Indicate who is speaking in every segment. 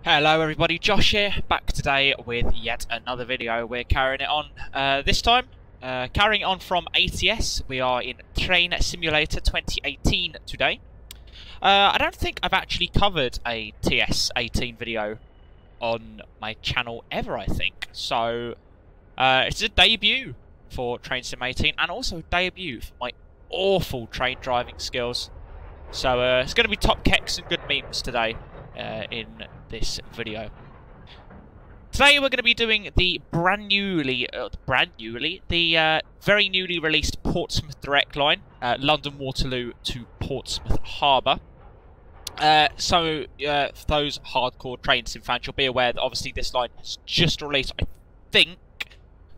Speaker 1: Hello everybody, Josh here, back today with yet another video. We're carrying it on this time. Carrying on from ATS, we are in Train Simulator 2018 today. I don't think I've actually covered a TS18 video on my channel ever, I think. So, it's a debut for Train Sim 18 and also a debut for my awful train driving skills. So, it's going to be top kecks and good memes today in this video. Today we're going to be doing the very newly released Portsmouth Direct Line, London Waterloo to Portsmouth Harbour. For those hardcore train sim fans, you'll be aware that obviously this line has just released, I think,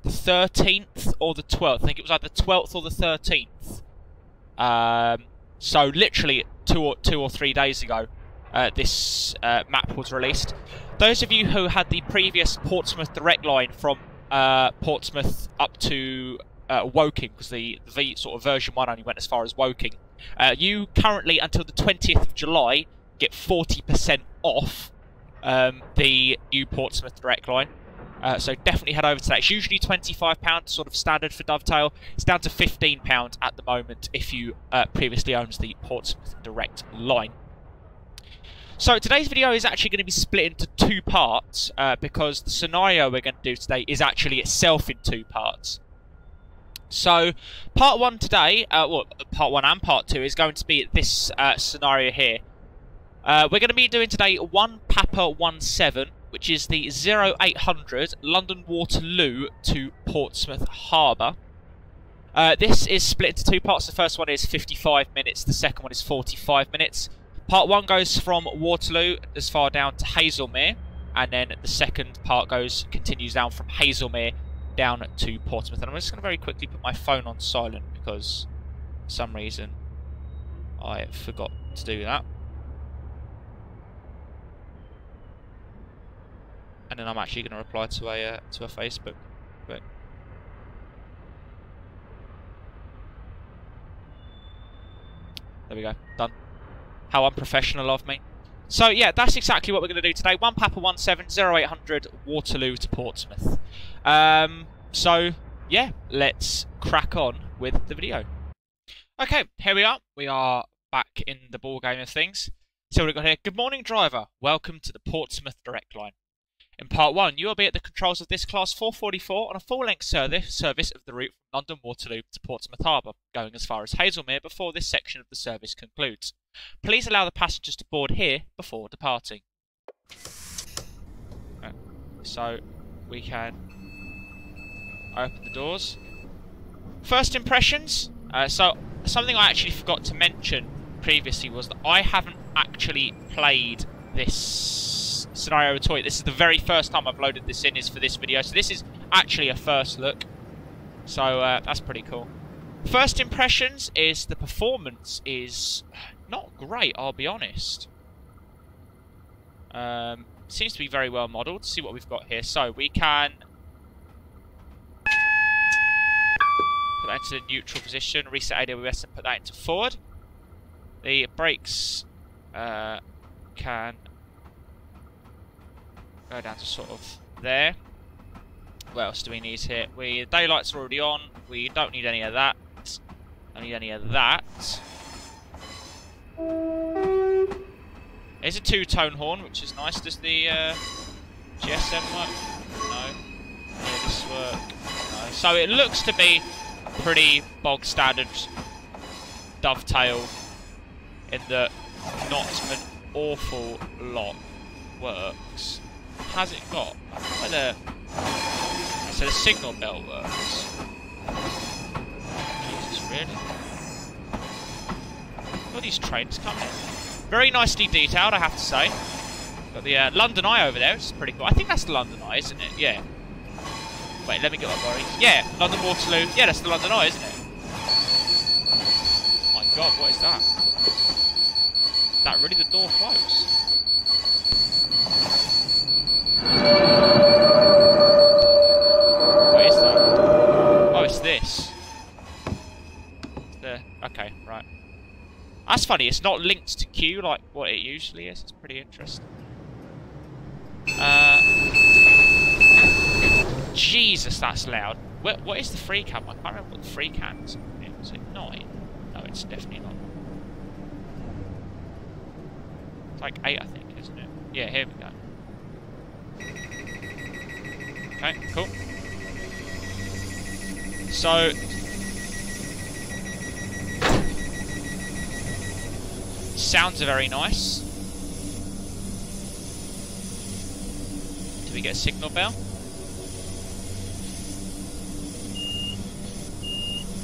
Speaker 1: the 13th or the 12th. I think it was either the 12th or the 13th. So literally two or 3 days ago, this map was released. Those of you who had the previous Portsmouth Direct Line from Portsmouth up to Woking, because the sort of version 1 only went as far as Woking, you currently, until the 20th of July, get 40% off the new Portsmouth Direct Line. So definitely head over to that. It's usually £25, sort of standard for Dovetail. It's down to £15 at the moment if you previously owned the Portsmouth Direct Line. So today's video is actually going to be split into two parts because the scenario we're going to do today is actually itself in two parts. So part one today, part one and part two is going to be this scenario here. We're going to be doing today 1 Papa 17, which is the 0800 London Waterloo to Portsmouth Harbour. This is split into two parts. The first one is 55 minutes, the second one is 45 minutes. Part 1 goes from Waterloo as far down to Haslemere, and then the second part continues down from Haslemere down to Portsmouth. And I'm just going to very quickly put my phone on silent because for some reason I forgot to do that. And then I'm actually going to reply to a Facebook. But there we go, done. How unprofessional of me. So yeah, that's exactly what we're going to do today. 1 Papa 17, 0800 Waterloo to Portsmouth. So yeah, let's crack on with the video. Okay, here we are. We are back in the ball game of things. So what we've got here. Good morning, driver. Welcome to the Portsmouth Direct Line. In part 1, you will be at the controls of this class 444 on a full-length service of the route from London Waterloo to Portsmouth Harbour, going as far as Haslemere before this section of the service concludes. Please allow the passengers to board here before departing. So we can open the doors. First impressions. So something I actually forgot to mention previously was that I haven't actually played this scenario at all. This is the very first time I've loaded this in is for this video, so this is actually a first look. So that's pretty cool. First impressions is the performance is not great, I'll be honest. Seems to be very well modelled. See what we've got here. So we can put that into the neutral position, reset AWS and put that into forward. The brakes can go down to sort of there. What else do we need here? The daylights are already on. We don't need any of that. Don't need any of that. There's a two-tone horn, which is nice. Does the GSM work? No. Yeah, this work? No. So it looks to be a pretty bog-standard Dovetail in that not an awful lot works. Has it got? So the signal bell works. Jesus, really? All these trains coming. Very nicely detailed, I have to say. Got the London Eye over there, which is pretty cool. I think that's the London Eye, isn't it? Yeah. Wait, let me get my worries. Yeah, London Waterloo. Yeah, that's the London Eye, isn't it? Oh my god, what is that? Is that really the door closed? What is that? Oh, it's this. Okay, right. That's funny, it's not linked to queue like what it usually is. It's pretty interesting. Jesus, that's loud. What is the free cam? I can't remember what the free cam is. Is it 9? No, it's definitely not. It's like 8, I think, isn't it? Yeah, here we go. Okay, cool. So, sounds are very nice. Do we get a signal bell?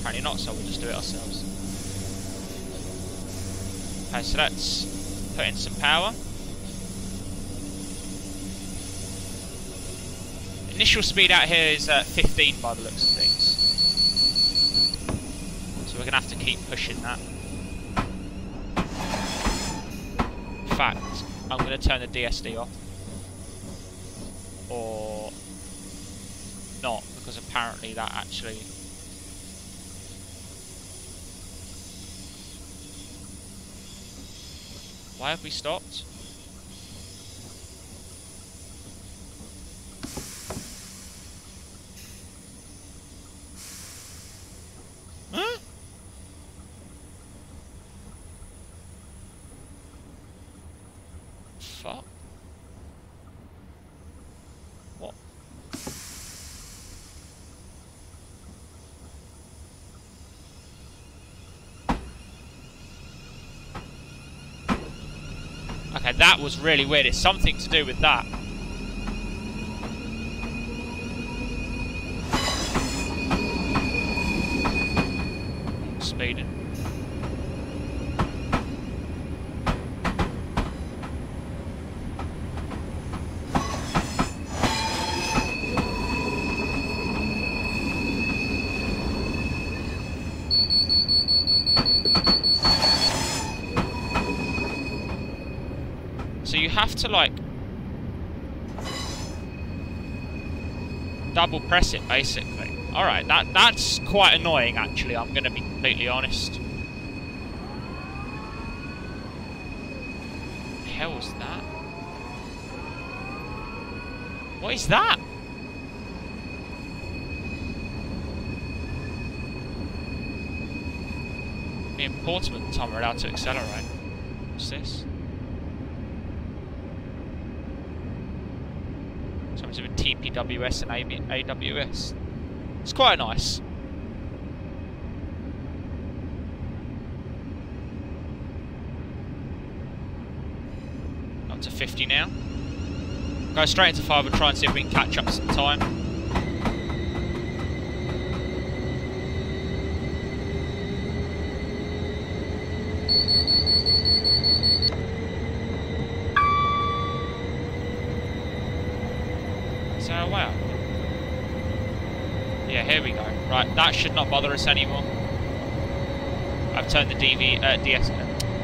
Speaker 1: Apparently not, so we'll just do it ourselves. Okay, so let's put in some power. Initial speed out here is 15 by the looks of things. So we're going to have to keep pushing that. In fact, I'm going to turn the DSD off. Or not, because apparently that actually... Why have we stopped? Huh? Fuck. What? Okay, that was really weird. It's something to do with that. Speeding. So you have to like double press it basically. Alright, that's quite annoying actually, I'm gonna be completely honest. What the hell was that? What is that? Me and Portsmouth at the time we're allowed to accelerate. What's this? Something with TPWS and AWS. It's quite nice. Up to 50 now. Go straight into 5 and try and see if we can catch up some time. So, wow. Yeah, here we go. Right, that should not bother us anymore. I've turned the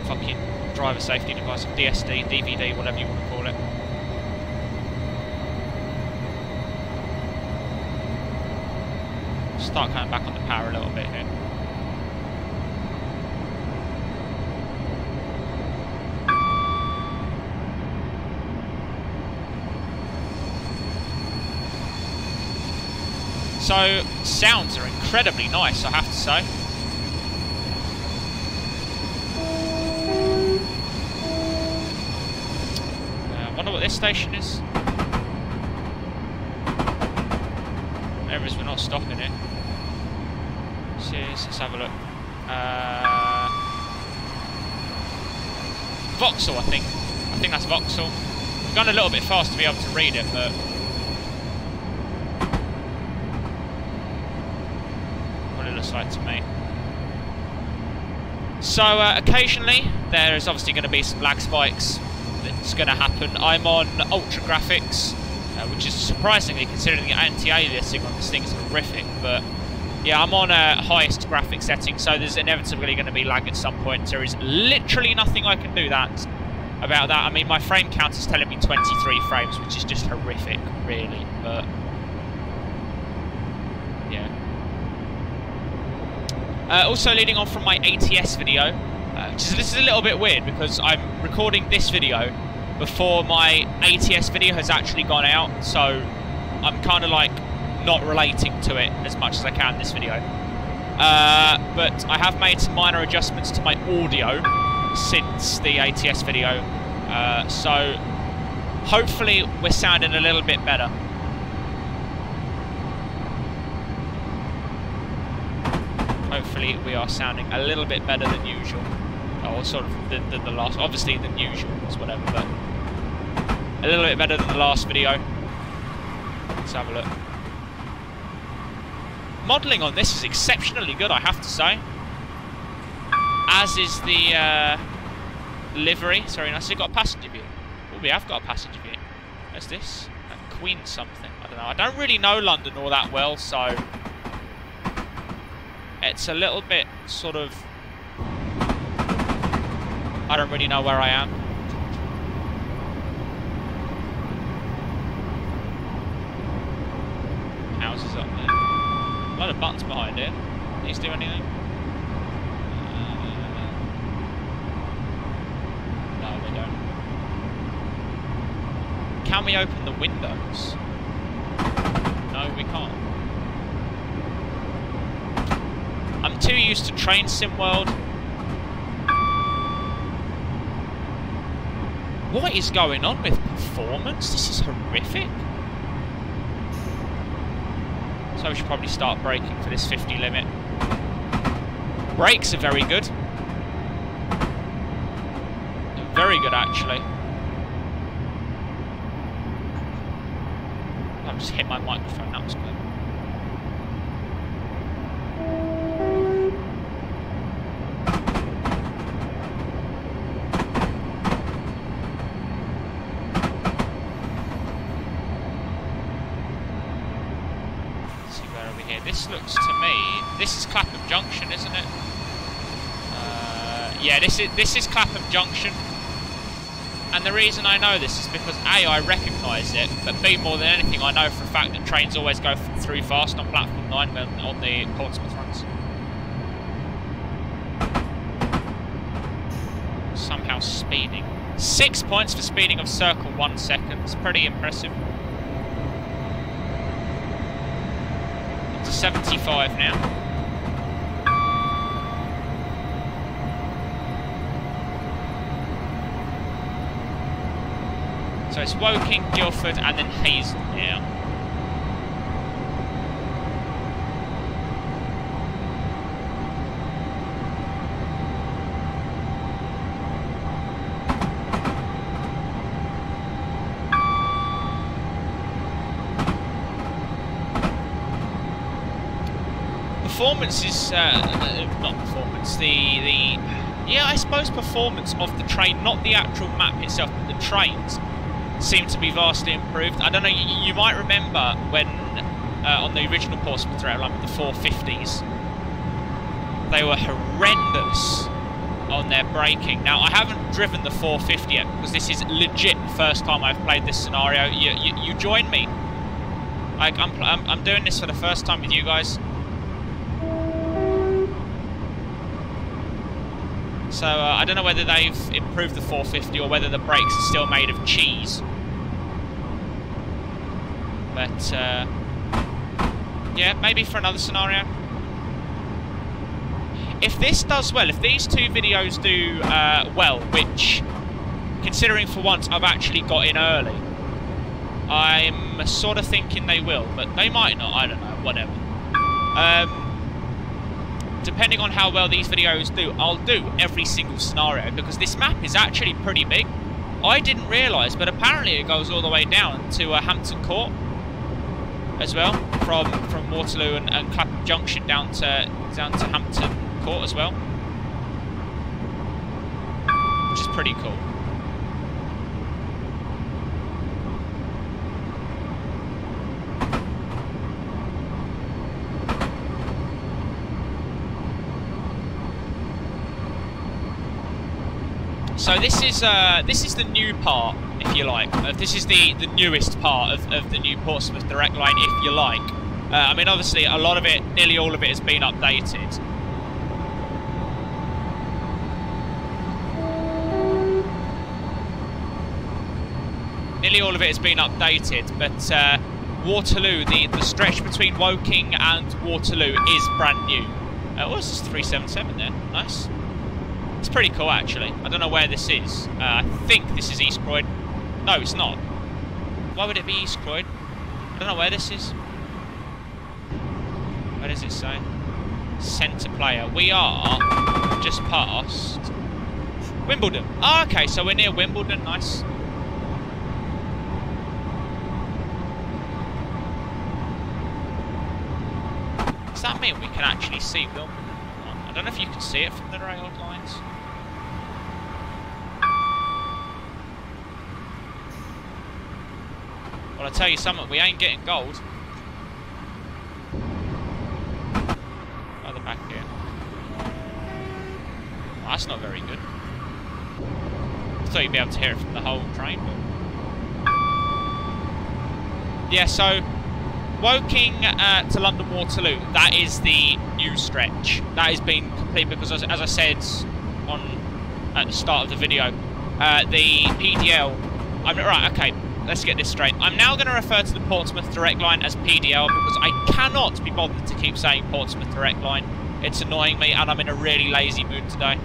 Speaker 1: fucking driver safety device, DSD, DVD, whatever you want to call it. Start coming back on the power a little bit here. So, sounds are incredibly nice, I have to say. I wonder what this station is. Whatever it is, we're not stopping it. Let's have a look. Vauxhall, I think. I think that's Vauxhall. We've gone a little bit fast to be able to read it, but... like to me. So occasionally there is obviously going to be some lag spikes. That's going to happen. I'm on ultra graphics, which is surprisingly, considering the anti-aliasing on this thing is horrific. But yeah, I'm on highest graphic setting, so there's inevitably going to be lag at some point. There is literally nothing I can do about that. I mean, my frame count is telling me 23 frames, which is just horrific, really. But yeah. Also leading on from my ATS video, this is a little bit weird because I'm recording this video before my ATS video has actually gone out, so I'm kind of like not relating to it as much as I can in this video. But I have made some minor adjustments to my audio since the ATS video, so hopefully we're sounding a little bit better. Hopefully we are sounding a little bit better than usual, or sort of than the last, obviously than usual, it's whatever, but a little bit better than the last video. Let's have a look. Modelling on this is exceptionally good, I have to say. As is the livery. Sorry, nice. We've got a passenger view. Oh, we have got a passenger view. Where's this? Queen something. I don't know. I don't really know London all that well, so it's a little bit sort of... I don't really know where I am. Houses up there. A lot of buttons behind it. These do anything? No, they don't. Can we open the windows? No, we can't. I'm too used to Train Sim World. What is going on with performance? This is horrific. So we should probably start braking for this 50 limit. Brakes are very good. Very good, actually. I've just hit my microphone, that was good. This looks to me, this is Clapham Junction, isn't it? Yeah, this is Clapham Junction, and the reason I know this is because A, I recognise it, but B, more than anything, I know for a fact that trains always go through fast on platform 9 on the Portsmouth runs. Somehow speeding. 6 points for speeding of circle 1 second. It's pretty impressive. 75 now. So it's Woking, Guildford, and then Haslemere. Performance is not performance. Yeah, I suppose performance of the train, not the actual map itself, but the trains seem to be vastly improved. I don't know. You might remember when on the original Portsmouth Direct Line with the 450s, they were horrendous on their braking. Now I haven't driven the 450 yet because this is legit the first time I've played this scenario. You join me. Like I'm doing this for the first time with you guys. So I don't know whether they've improved the 450 or whether the brakes are still made of cheese. But yeah, maybe for another scenario. If this does well, if these two videos do well, which, considering for once I've actually got in early, I'm sort of thinking they will, but they might not, I don't know, whatever. Depending on how well these videos do, I'll do every single scenario, because this map is actually pretty big. I didn't realise, but apparently it goes all the way down to Hampton Court as well, from Waterloo and Clapham Junction down to Hampton Court as well, which is pretty cool. So this is the new part, if you like. This is the newest part of the new Portsmouth Direct Line, if you like. I mean, obviously, a lot of it, nearly all of it, has been updated. Nearly all of it has been updated, but Waterloo, the stretch between Woking and Waterloo is brand new. What's this 377 there? Nice. It's pretty cool, actually. I don't know where this is. I think this is East Croydon. No, it's not. Why would it be East Croydon? I don't know where this is. Where does it say? Centre player. We are just past Wimbledon. Oh, okay, so we're near Wimbledon. Nice. Does that mean we can actually see Wimbledon? I don't know if you can see it from the railed lines. Well, I tell you something, we ain't getting gold. Further back here. Well, that's not very good. I thought you'd be able to hear it from the whole train. But... yeah, so Woking to London Waterloo, that is the new stretch. That has been complete because, as I said at the start of the video, the PDL... right, okay. Let's get this straight. I'm now going to refer to the Portsmouth Direct Line as PDL because I cannot be bothered to keep saying Portsmouth Direct Line. It's annoying me and I'm in a really lazy mood today.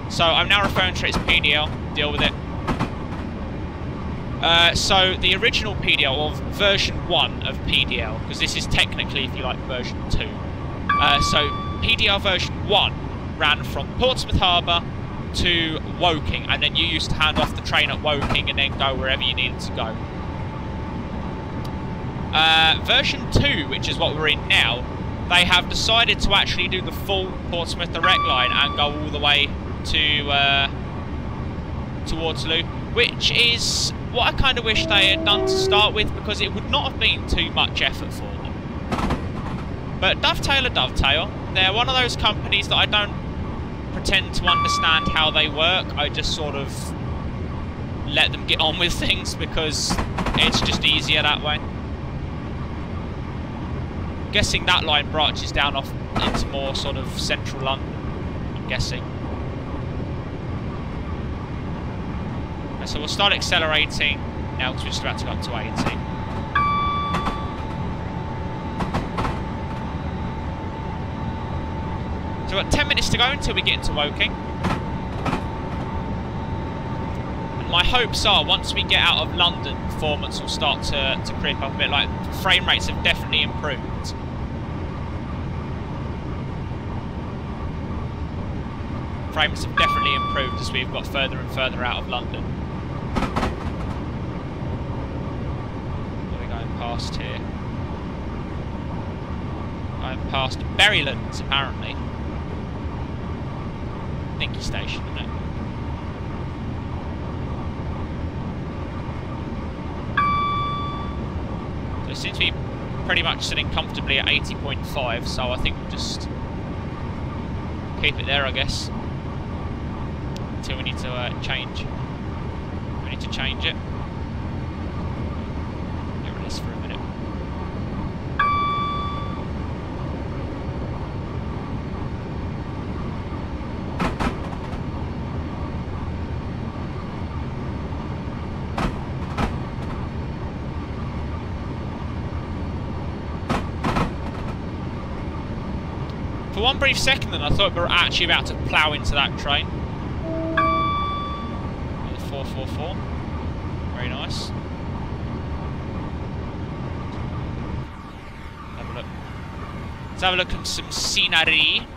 Speaker 1: So I'm now referring to it as PDL. Deal with it. So the original PDL, or version 1 of PDL, because this is technically, if you like, version 2. So PDL version 1 ran from Portsmouth Harbour to Woking, and then you used to hand off the train at Woking and then go wherever you needed to go. Version 2, which is what we're in now, they have decided to actually do the full Portsmouth Direct Line and go all the way to Waterloo, which is what I kind of wish they had done to start with, because it would not have been too much effort for them. But Dovetail are Dovetail. They're one of those companies that I don't pretend to understand how they work. I just sort of let them get on with things because it's just easier that way. I'm guessing that line branches down off into more sort of central London, I'm guessing. So we'll start accelerating now because we're just about to go up to 80. So we've got 10 minutes to go until we get into Woking. And my hopes are once we get out of London, performance will start to creep up a bit. Like, frame rates have definitely improved. Frames have definitely improved as we've got further and further out of London. What are we going past here? Going past Berrylands, apparently. Dinky station, isn't it? So it seems to be pretty much sitting comfortably at 80.5, so I think we'll just keep it there, I guess. Until we need to change. We need to change it. Get rid of this for a minute. For one brief second then I thought we were actually about to plough into that train. The 444. Very nice. Have a look. Let's have a look at some scenery.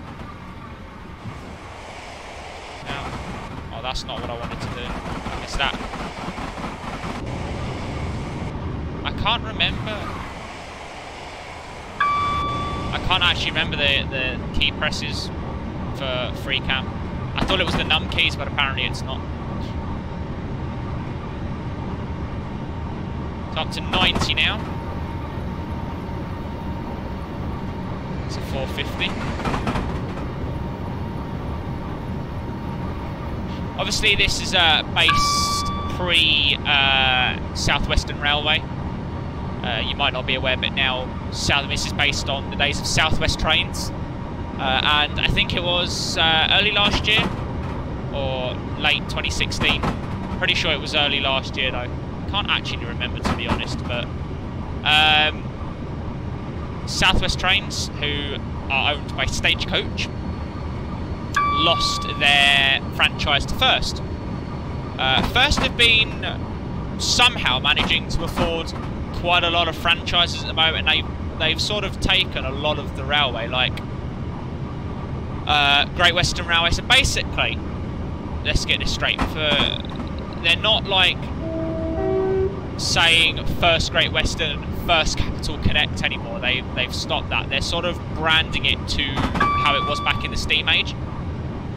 Speaker 1: Now, oh, that's not what I wanted to do. It's that. I can't remember. I can't actually remember the key presses for free cam. I thought it was the num keys, but apparently it's not. It's up to 90 now. It's a 450. Obviously, this is based pre-South Western Railway. You might not be aware, but now this is based on the days of South West trains. And I think it was early last year or late 2016. Pretty sure it was early last year though. Can't actually remember, to be honest, but Southwest Trains, who are owned by Stagecoach, lost their franchise to First. First have been somehow managing to afford quite a lot of franchises at the moment, and they've sort of taken a lot of the railway, like Great Western Railway. So basically, let's get this straight, they're not like saying First Great Western, First Capital Connect anymore. They've stopped that. They're sort of branding it to how it was back in the steam age.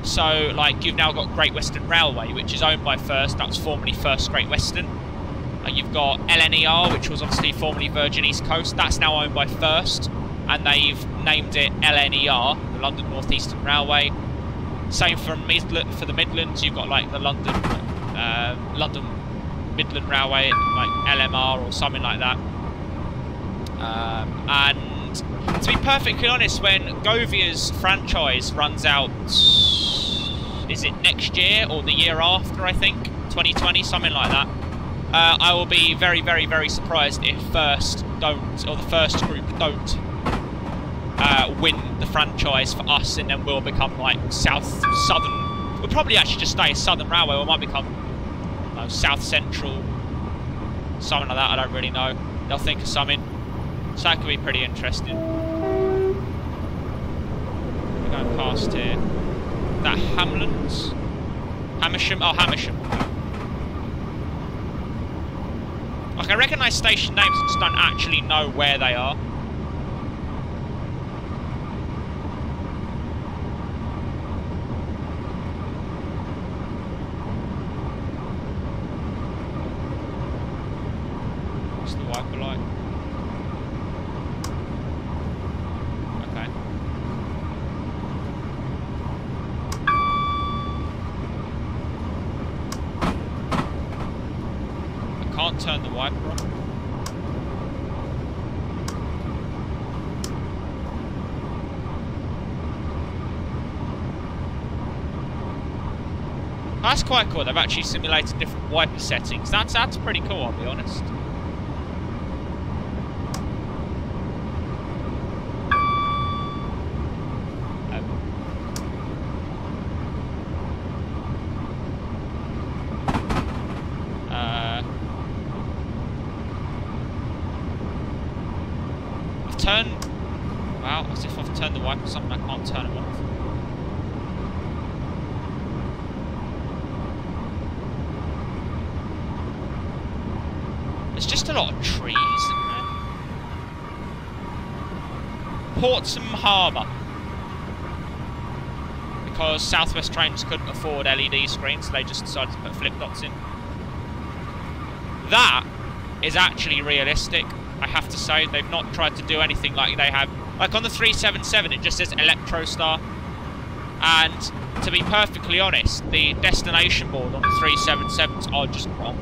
Speaker 1: So, like, you've now got Great Western Railway, which is owned by First. That was formerly First Great Western. You've got LNER, which was obviously formerly Virgin East Coast. That's now owned by First, and they've named it LNER, the London North Eastern Railway. Same for the Midlands. You've got like the London Midland Railway, like LMR or something like that. And to be perfectly honest, when Govia's franchise runs out, is it next year or the year after, I think? 2020, something like that. I will be very, very, very surprised if First don't, or the First group don't win the franchise for us, and then we'll become like Southern. We'll probably actually just stay as Southern Railway, or might become South Central, something like that. I don't really know. They'll think of something. So that could be pretty interesting. We're going past here. That Hamlin's? Hamersham? Oh, Hamersham. Like, I recognise station names, I just don't actually know where they are. What's the wiper light? Okay. Can't turn the wiper on. That's quite cool. They've actually simulated different wiper settings. That's pretty cool, I'll be honest. Wow, as if I've turned the wiper or something, I can't turn them off. There's just a lot of trees, isn't there? Portsmouth Harbour. Because Southwest Trains couldn't afford LED screens, so they just decided to put flip dots in. That is actually realistic, I have to say. They've not tried to do anything like they have. Like on the 377, it just says Electrostar. And to be perfectly honest, the destination board on the 377s are just wrong.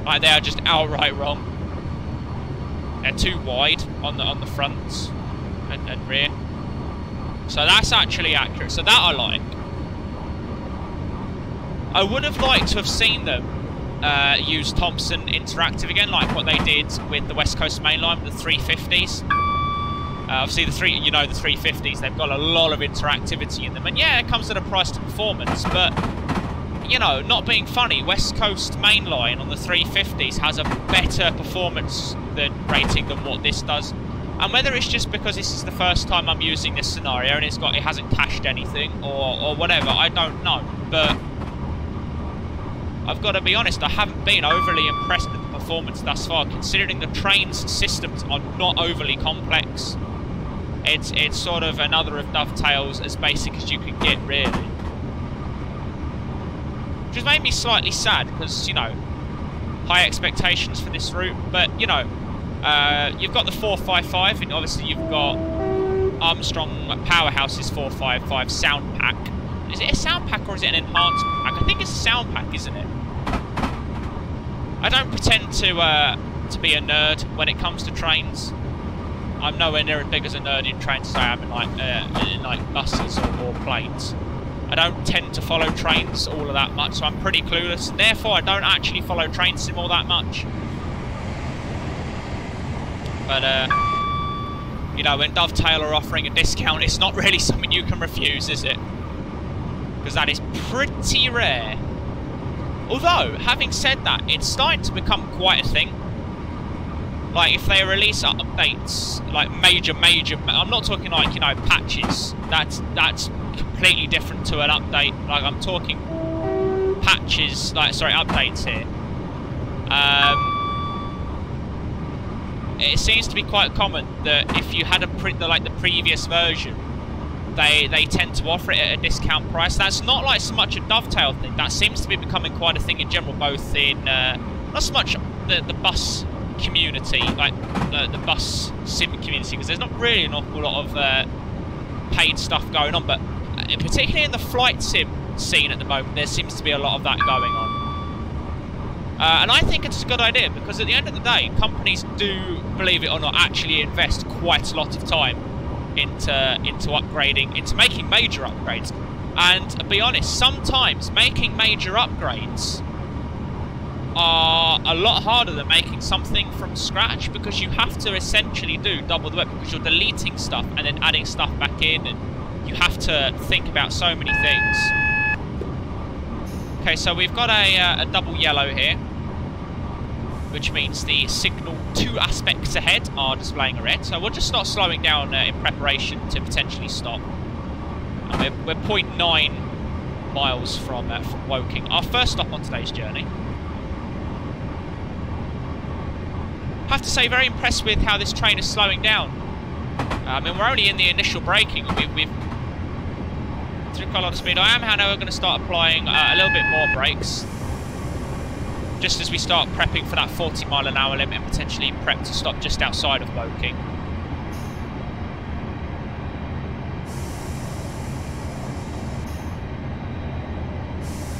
Speaker 1: Like, they are just outright wrong. They're too wide on the fronts and rear. So that's actually accurate. So that I like. I would have liked to have seen them use Thomson Interactive again, like what they did with the West Coast Main Line with the 350s. Obviously, the 350s, they've got a lot of interactivity in them, and yeah, it comes at a price to performance. But you know, not being funny, West Coast Main Line on the 350s has a better performance rating than what this does. And whether it's just because this is the first time I'm using this scenario and it hasn't cached anything or whatever, I don't know. But I've got to be honest, I haven't been overly impressed with the performance thus far, considering the train's systems are not overly complex. It's sort of another of Dovetail's, as basic as you can get, really. Which has made me slightly sad, because, you know, high expectations for this route. But, you know, you've got the 455, and obviously you've got Armstrong Powerhouse's 455 sound pack. Is it a sound pack or is it an enhancement pack? I think it's a sound pack, isn't it? I don't pretend to be a nerd when it comes to trains. I'm nowhere near as big as a nerd in trains as I am in like buses or planes. I don't tend to follow trains all of that much, so I'm pretty clueless. And therefore, I don't actually follow train sim all that much. But, you know, when Dovetail are offering a discount, it's not really something you can refuse, is it? Because that is pretty rare. Although, having said that, it's starting to become quite a thing. Like, if they release updates, like major, I'm not talking like, you know, patches. That's completely different to an update. Like, I'm talking patches, like, sorry, updates here. It seems to be quite common that if you had the previous version, they tend to offer it at a discount price. That's not like so much a Dovetail thing. That seems to be becoming quite a thing in general, both in not so much the bus community, like the bus sim community, because there's not really an awful lot of paid stuff going on, but particularly in the flight sim scene at the moment, there seems to be a lot of that going on. And I think it's a good idea, because at the end of the day, companies do, believe it or not, actually invest quite a lot of time into upgrading, into making major upgrades. And to be honest, sometimes making major upgrades are a lot harder than making something from scratch, because you have to essentially do double the work, because you're deleting stuff and then adding stuff back in, and you have to think about so many things. Okay, so we've got a double yellow here, which means the signal 2 aspects ahead are displaying a red. So we'll just start slowing down in preparation to potentially stop. And we're 0.9 miles from Woking, our first stop on today's journey. I have to say, very impressed with how this train is slowing down. I mean, we're only in the initial braking. We've took quite a lot of speed. I am, however, going to start applying a little bit more brakes, just as we start prepping for that 40-mile-an-hour limit and potentially prep to stop just outside of Woking.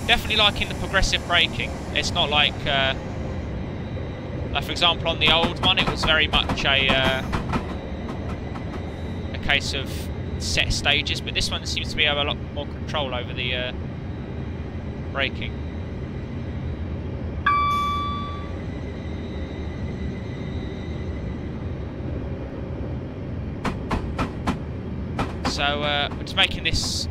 Speaker 1: Definitely liking the progressive braking. It's not like, for example, on the old one, it was very much a case of set stages, but this one seems to be have a lot more control over the braking. So we're just making this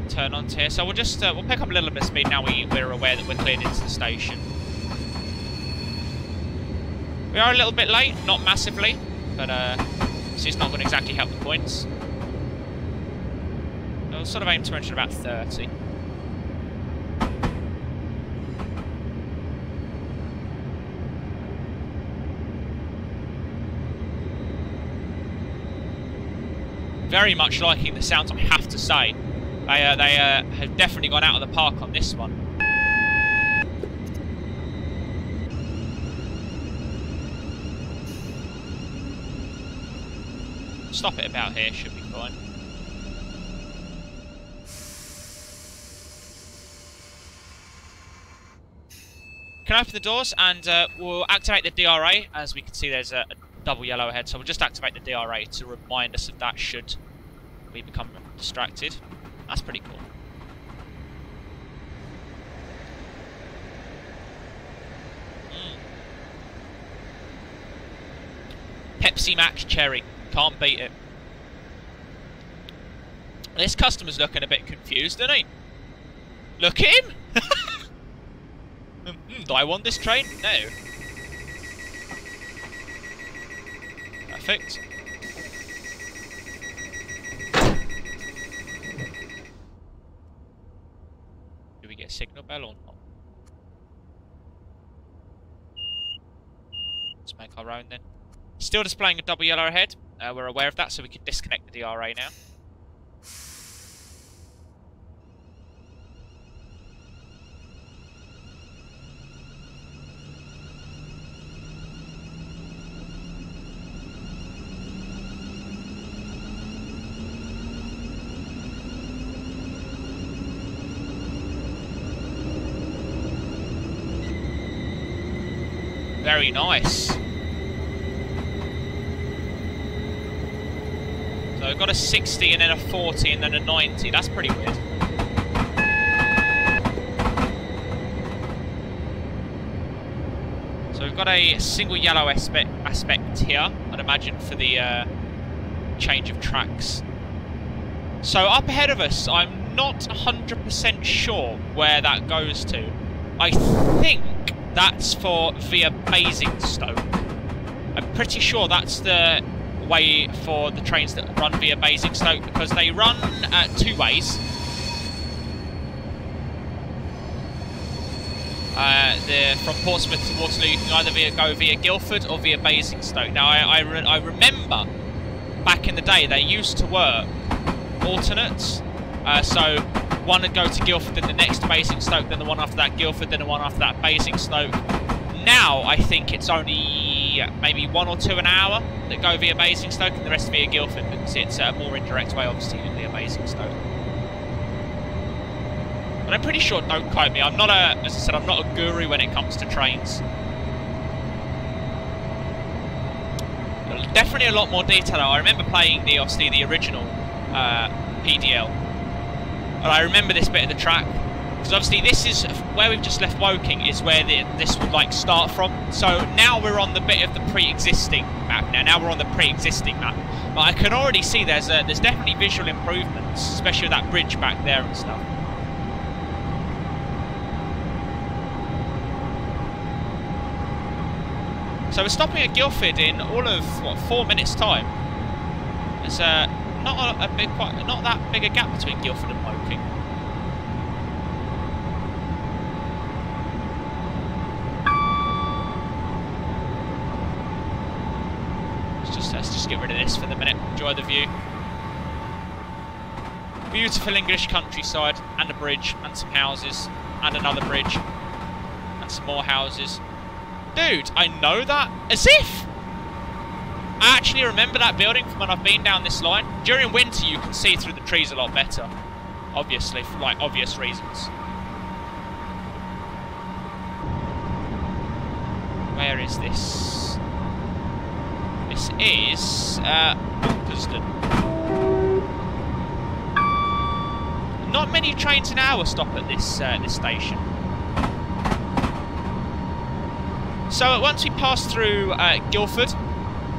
Speaker 1: turn onto here. So we'll just we'll pick up a little bit of speed now we're aware that we're cleared into the station. We are a little bit late, not massively, but so it's not going to exactly help the points. I'll sort of aim to enter about 30. Very much liking the sounds, I have to say. They have definitely gone out of the park on this one. Stop it about here, should be fine. Can I open the doors, and we'll activate the DRA. As we can see, there's a double yellow ahead, so we'll just activate the DRA to remind us of that should we become distracted. That's pretty cool. Pepsi Max Cherry. Can't beat it. This customer's looking a bit confused, isn't he? Look at him! Do I want this train? No. Perfect. Do we get a signal bell or not? Let's make our own then. Still displaying a double yellow ahead. We're aware of that, so we can disconnect the DRA now. Very nice. So I've got a 60 and then a 40 and then a 90. That's pretty weird. So we've got a single yellow aspect here, I'd imagine, for the change of tracks. So up ahead of us, I'm not 100% sure where that goes to. I think that's for via Basingstoke. I'm pretty sure that's the way for the trains that run via Basingstoke, because they run two ways. From Portsmouth to Waterloo, you can either go via Guildford or via Basingstoke. Now, I remember back in the day they used to work alternates. So one would go to Guildford, then the next to Basingstoke, then the one after that Guildford, then the one after that Basingstoke. Now I think it's only maybe 1 or 2 an hour that go via Basingstoke, and the rest via Guildford, because it's a more indirect way, obviously, than via Basingstoke. But I'm pretty sure, don't quote me, I'm not as I said, I'm not a guru when it comes to trains. Definitely a lot more detail. I remember playing obviously the original PDL, and I remember this bit of the track, because obviously this is where we've just left Woking, is where this would like start from. So now we're on the bit of the pre-existing map. Now we're on the pre-existing map, but I can already see there's definitely visual improvements, especially with that bridge back there and stuff. So we're stopping at Guildford in all of, what, 4 minutes' time. There's not that big a gap between Guildford and Woking. Let's just get rid of this for the minute. Enjoy the view. Beautiful English countryside, and a bridge, and some houses, and another bridge, and some more houses. Dude, I know that as if I actually remember that building from when I've been down this line. During winter, you can see through the trees a lot better, obviously, for like obvious reasons. Where is this? This is Portsmouth. Not many trains an hour stop at this station. So once we pass through Guildford,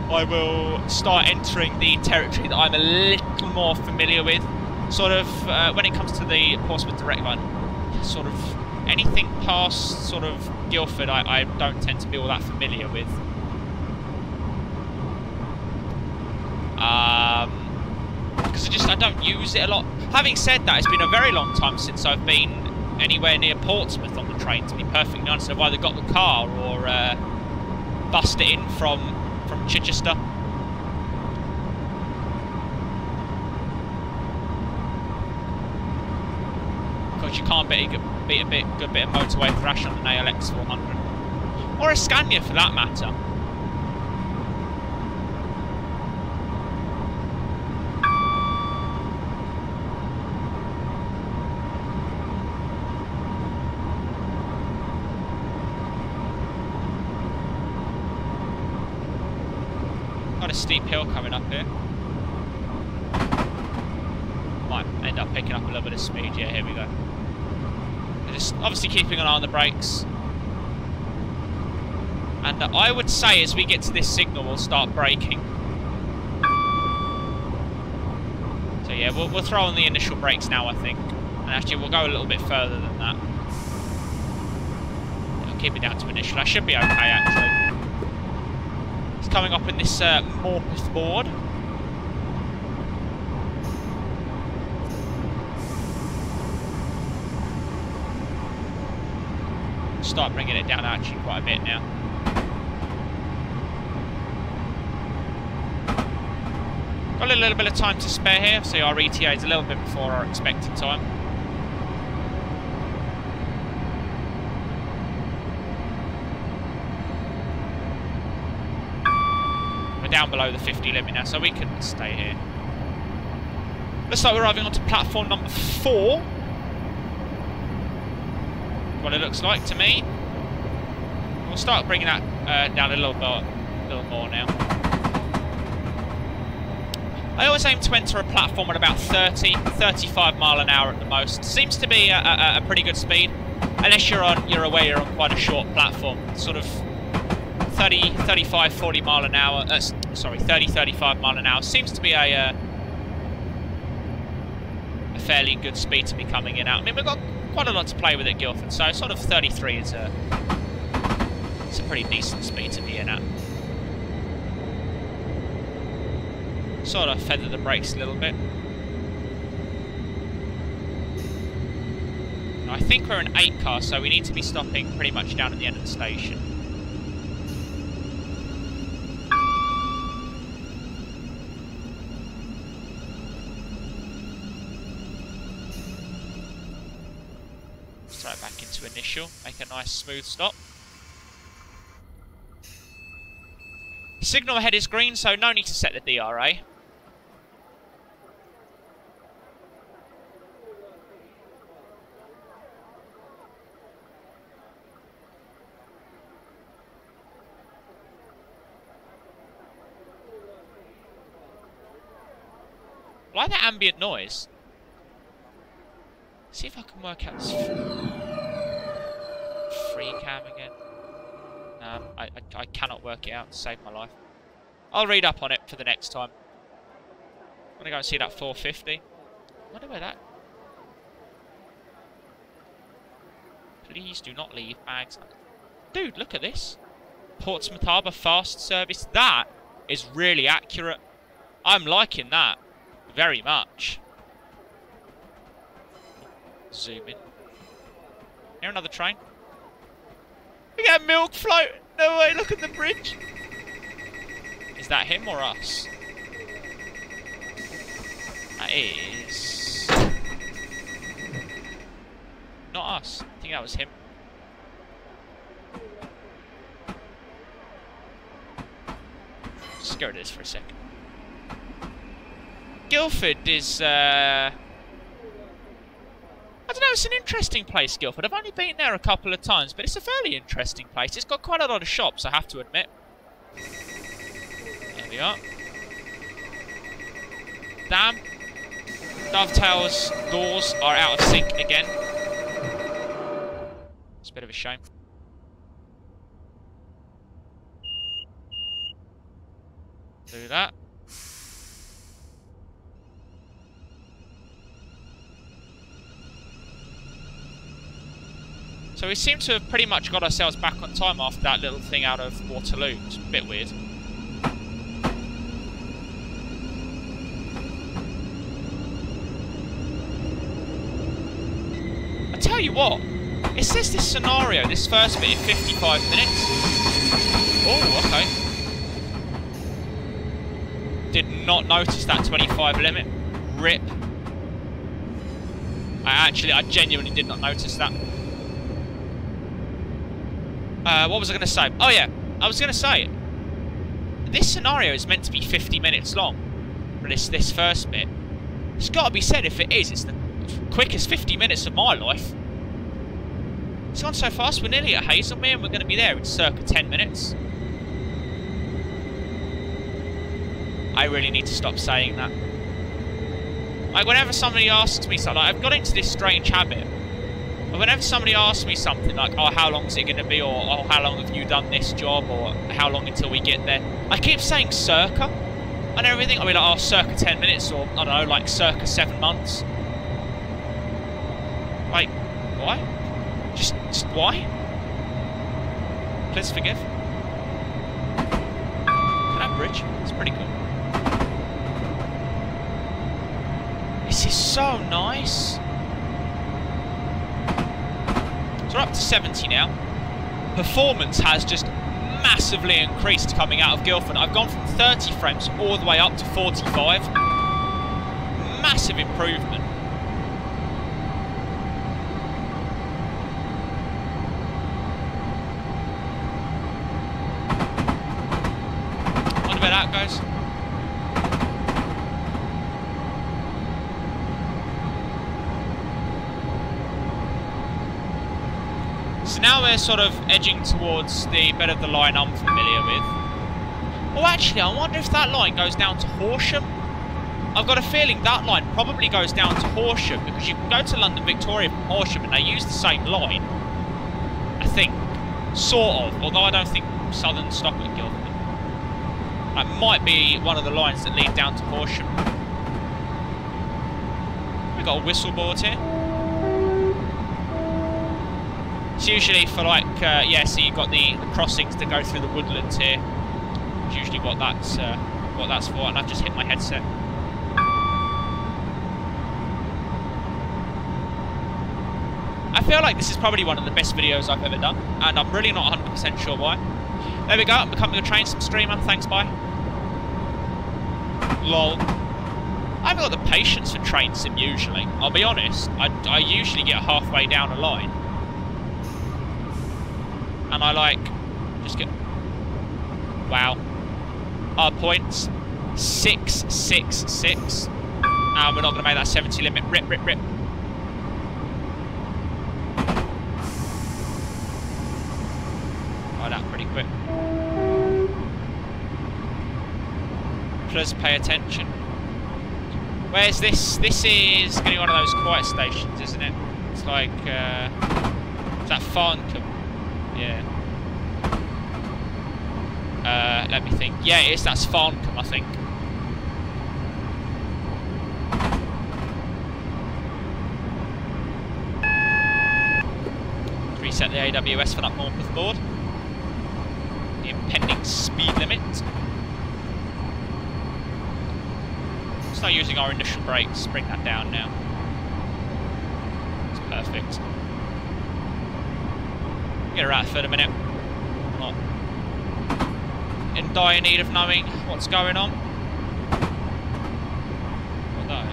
Speaker 1: I will start entering the territory that I'm a little more familiar with. Sort of, when it comes to the Portsmouth Direct Line, sort of anything past sort of Guildford, I don't tend to be all that familiar with. Because I don't use it a lot. Having said that, it's been a very long time since I've been anywhere near Portsmouth on the train, to be perfectly honest. I've either got the car or bussed it in from Chichester. Because you can't beat a good bit of motorway thrash on an ALX 400. Or a Scania for that matter. Steep hill coming up here. Might end up picking up a little bit of speed. Yeah, here we go. Just obviously keeping an eye on the brakes. And I would say as we get to this signal, we'll start braking. So yeah, we'll throw on the initial brakes now, I think. And actually, we'll go a little bit further than that. I'll keep it down to initial. I should be okay, actually. Coming up in this Morpeth board. Start bringing it down actually quite a bit now. Got a little bit of time to spare here, so our ETA is a little bit before our expected time. Down below the 50 limit now, so we can stay here. Looks like we're arriving onto platform number 4. What it looks like to me. We'll start bringing that down a little more now. I always aim to enter a platform at about 35 mile an hour at the most. Seems to be a pretty good speed, unless you're aware you're on quite a short platform. Sort of 30, 35, 40 mile an hour. Sorry, 30, 35 mile an hour seems to be a fairly good speed to be coming in out. I mean, we've got quite a lot to play with at Guildford, so sort of 33 is it's a pretty decent speed to be in at. Sort of feather the brakes a little bit. I think we're an 8 car, so we need to be stopping pretty much down at the end of the station. Straight back into initial, make a nice smooth stop. Signal ahead is green, so no need to set the DRA. I like that ambient noise. See if I can work out this free cam again. I cannot work it out to save my life. I'll read up on it for the next time. I'm gonna go and see that 450. I wonder where that... Please do not leave bags. Dude, look at this. Portsmouth Harbour fast service. That is really accurate. I'm liking that very much. Zoom in. Here another train. We got a milk float. No way, look at the bridge. Is that him or us? That is... not us. I think that was him. Just go to this for a second. Guildford is... I don't know, it's an interesting place, Guildford. I've only been there a couple of times, but it's a fairly interesting place. It's got quite a lot of shops, I have to admit. There we are. Damn. Dovetail's doors are out of sync again. It's a bit of a shame. Do that. So we seem to have pretty much got ourselves back on time after that little thing out of Waterloo. It's a bit weird. I tell you what, it says this scenario, this first bit, in 55 minutes. Oh, okay. Did not notice that 25 limit. Rip. I genuinely did not notice that. What was I going to say? Oh yeah, I was going to say, this scenario is meant to be 50 minutes long, for this first bit. It's got to be said, if it is, it's the quickest 50 minutes of my life. It's gone so fast, we're nearly at Haslemere and we're going to be there in circa 10 minutes. I really need to stop saying that. Like, whenever somebody asks me something, like, I've got into this strange habit. But whenever somebody asks me something like, oh, how long is it going to be, or oh, how long have you done this job, or how long until we get there, I keep saying circa and everything. I mean, like, oh, circa 10 minutes, or I don't know, like circa 7 months. Like, why? Just why? Please forgive. That bridge, it's pretty cool. This is so nice. We're up to 70 now. Performance has just massively increased coming out of Guildford. I've gone from 30 frames all the way up to 45. Massive improvement. Wonder where that goes. So now we're sort of edging towards the bit of the line I'm familiar with. Oh, actually, I wonder if that line goes down to Horsham. I've got a feeling that line probably goes down to Horsham, because you can go to London Victoria from Horsham and they use the same line, I think. Sort of, although I don't think Southern stop at Guildford. That might be one of the lines that lead down to Horsham. We've got a whistle board here. It's usually for like, yeah, so you've got the crossings that go through the woodlands here. It's usually what that's for, and I've just hit my headset. I feel like this is probably one of the best videos I've ever done, and I'm really not 100% sure why. There we go, I'm becoming a train sim streamer, thanks, bye. Lol. I haven't got the patience for train sim usually, I'll be honest. I usually get halfway down a line. And I like, just get, wow. Our points, 666. And we're not going to make that 70 limit, rip, rip, rip. That pretty quick. Please pay attention. Where's this? This is going to be one of those quiet stations, isn't it? It's like, is that Farncombe? Yeah. Let me think. Yeah, it is. That's Farncombe, I think. Reset the AWS for that Portsmouth board. The impending speed limit. Start using our initial brakes, bring that down now. It's perfect. Get her out for a minute. I'm not in dire need of knowing what's going on. Although,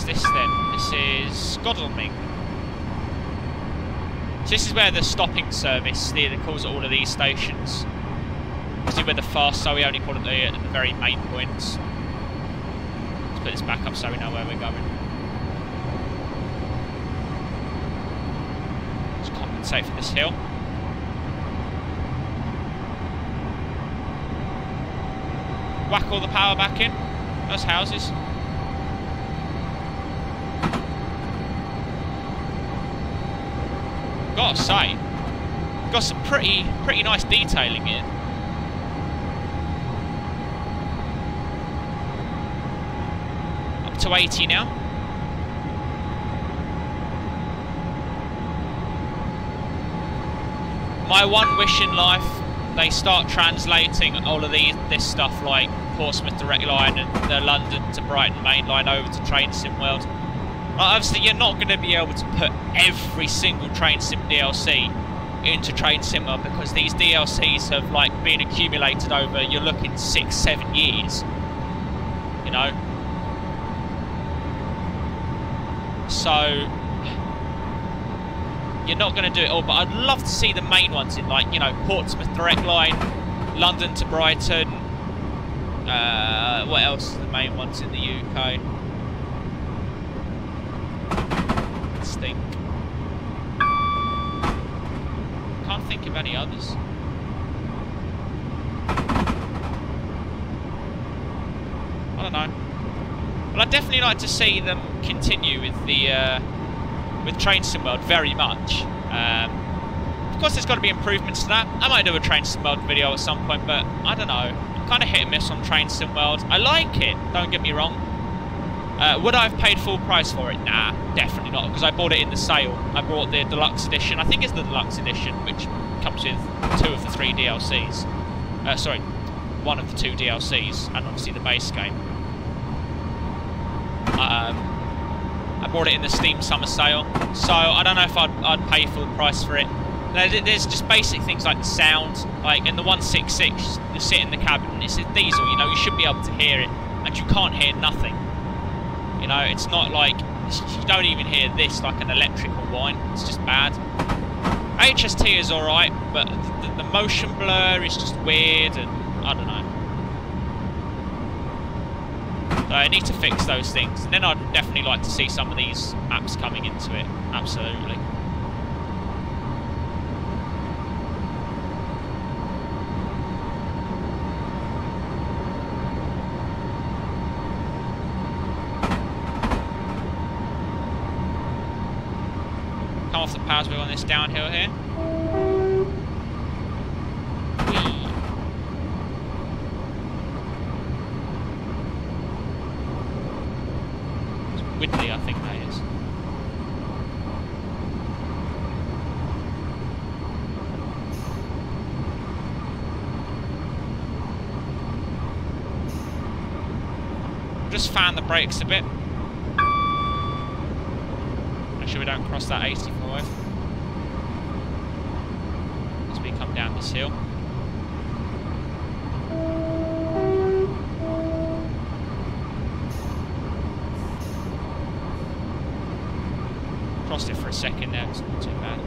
Speaker 1: this then? This is Godalming. So this is where the stopping service that calls at all of these stations. Obviously we're the fast, so we only call it at the very main points. Let's put this back up so we know where we're going. Let's compensate for this hill. Whack all the power back in. Those houses. Gotta say, got some pretty nice detailing here. Up to 80 now. My one wish in life, they start translating all of this stuff like Portsmouth Direct Line and the London to Brighton main line over to Train Sim World. Obviously, you're not going to be able to put every single Train Sim DLC into Train Sim World because these DLCs have like been accumulated over, you're looking 6-7 years, you know. So you're not going to do it all, but I'd love to see the main ones in, like, you know, Portsmouth Direct Line, London to Brighton. What else are the main ones in the UK? Think. Can't think of any others. I don't know. Well, I'd definitely like to see them continue with the with Train Sim World very much. Of course, there's got to be improvements to that. I might do a Train Sim World video at some point, but I don't know. I'm kind of hit and miss on Train Sim World. I like it. Don't get me wrong. Would I have paid full price for it? Nah, definitely not, because I bought it in the sale. I bought the deluxe edition. I think it's the deluxe edition, which comes with 2 of the 3 DLCs. Sorry, 1 of the 2 DLCs, and obviously the base game. I bought it in the Steam Summer Sale, so I don't know if I'd pay full price for it. There's just basic things like the sound, like in the 166, you sit in the cabin, it's a diesel, you know, you should be able to hear it, and you can't hear nothing. You know, it's not like, you don't even hear this like an electrical whine, it's just bad. HST is alright, but the motion blur is just weird, and I don't know. So I need to fix those things, and then I'd definitely like to see some of these maps coming into it, absolutely. come off the power as we go on this downhill here. Whee. It's windy, I think that is. Just fan the brakes a bit. Make sure we don't cross that 85 as we come down this hill. Crossed it for a second there, it's not too bad.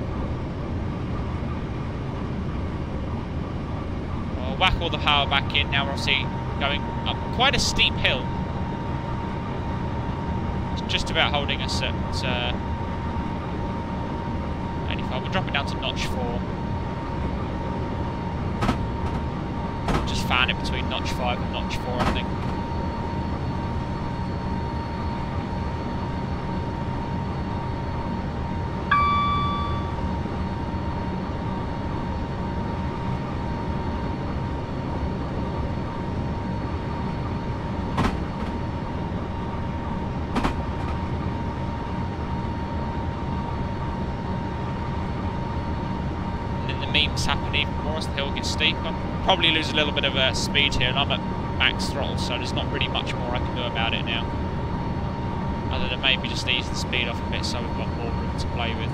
Speaker 1: I'll whack all the power back in. Now we're obviously going up quite a steep hill. Just about holding us at 85. We'll drop it down to notch 4. Just fan it between notch 5 and notch 4, I think. Memes happen even more as the hill gets steeper. Probably lose a little bit of speed here, and I'm at max throttle, so there's not really much more I can do about it now. Other than maybe just ease the speed off a bit so we've got more room to play with.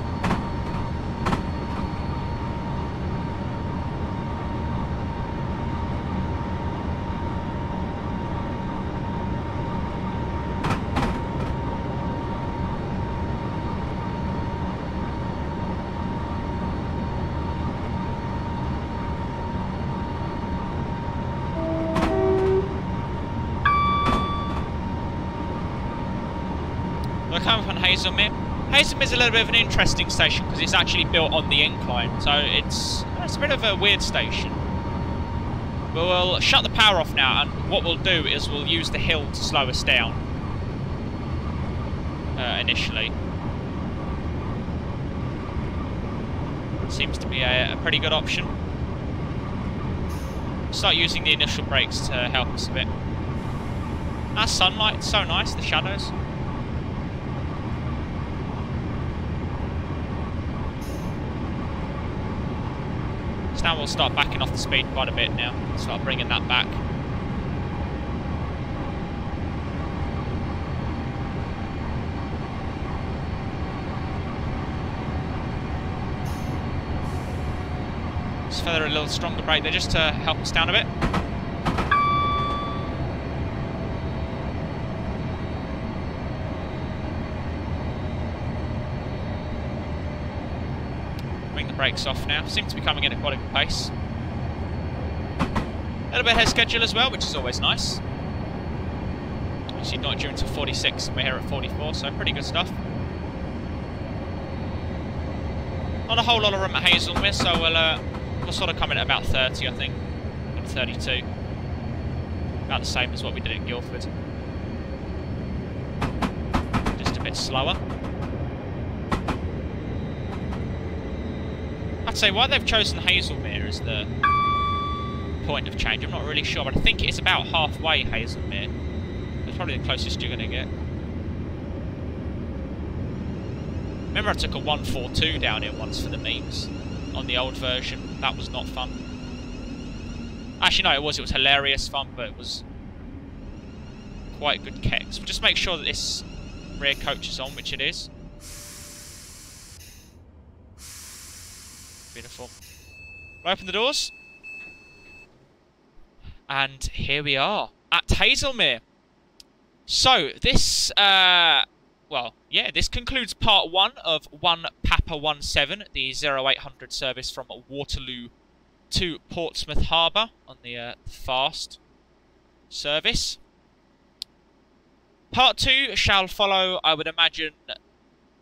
Speaker 1: We're coming from Haslemere. Haslemere is a little bit of an interesting station because it's actually built on the incline, so it's a bit of a weird station. But we'll shut the power off now, and what we'll do is we'll use the hill to slow us down initially. Seems to be a pretty good option. Start using the initial brakes to help us a bit. That sunlight, so nice, the shadows. So now we'll start backing off the speed quite a bit now. Start bringing that back. Just feather a little stronger brake there just to help us down a bit. Brakes off now. Seem to be coming in at quite a good pace. A little bit ahead of schedule as well, which is always nice. Actually not due until 46 and we're here at 44, so pretty good stuff. Not a whole lot of room at Haslemere, so we'll sort of come in at about 30, I think. Maybe 32. About the same as what we did in Guildford. Just a bit slower. I'd say why they've chosen Haslemere as the point of change, I'm not really sure, but I think it's about halfway Haslemere. That's probably the closest you're going to get. Remember I took a 142 down here once for the memes on the old version. That was not fun. Actually no, it was hilarious fun, but it was quite good kicks. We'll just make sure that this rear coach is on, which it is. Beautiful. We'll open the doors. And here we are at Haslemere. So, this, well, yeah, this concludes part 1 of 1 Papa 17, the 0800 service from Waterloo to Portsmouth Harbour on the fast service. Part 2 shall follow, I would imagine,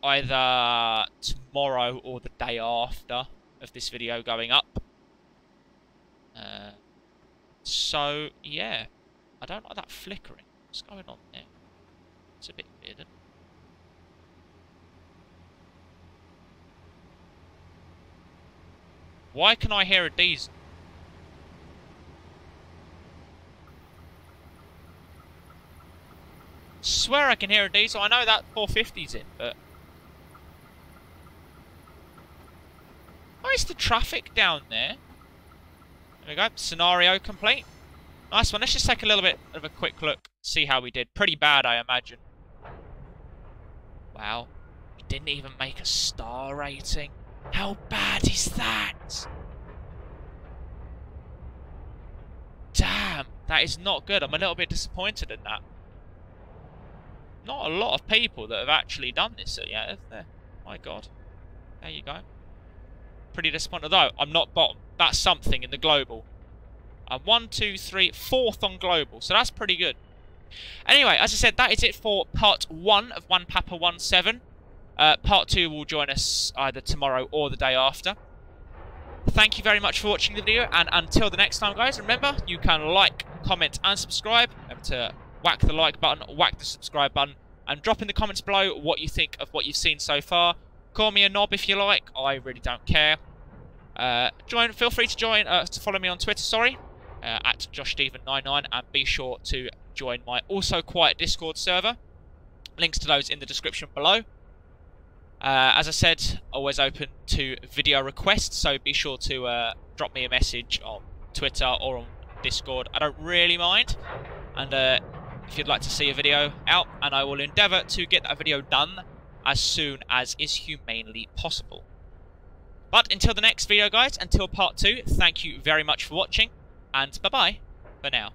Speaker 1: either tomorrow or the day after of this video going up. So, yeah. I don't like that flickering. What's going on there? It's a bit weird, isn't it? Why can I hear a diesel? Swear I can hear a diesel. I know that 450's in, but... Why is the traffic down there? There we go. Scenario complete. Nice one. Let's just take a little bit of a quick look. See how we did. Pretty bad, I imagine. Wow. We didn't even make a star rating. How bad is that? Damn. That is not good. I'm a little bit disappointed in that. Not a lot of people that have actually done this yet, is there? My God. There you go. Pretty disappointed, though. I'm not bottom. That's something in the global. I'm 1, 2, 3, 4th on global, so that's pretty good. Anyway, as I said, that is it for part 1 of 1 Papa 17. Part 2 will join us either tomorrow or the day after. Thank you very much for watching the video, and until the next time, guys, remember, you can like, comment, and subscribe. Remember to whack the like button, whack the subscribe button, and drop in the comments below what you think of what you've seen so far. Call me a knob if you like. I really don't care. Feel free to join, to follow me on Twitter, sorry, at JoshStephen99, and be sure to join my also quiet Discord server. Links to those in the description below. As I said, always open to video requests, so be sure to drop me a message on Twitter or on Discord. I don't really mind. And if you'd like to see a video out, and I will endeavour to get that video done as soon as is humanely possible. But until the next video, guys, until part 2, thank you very much for watching, and bye-bye for now.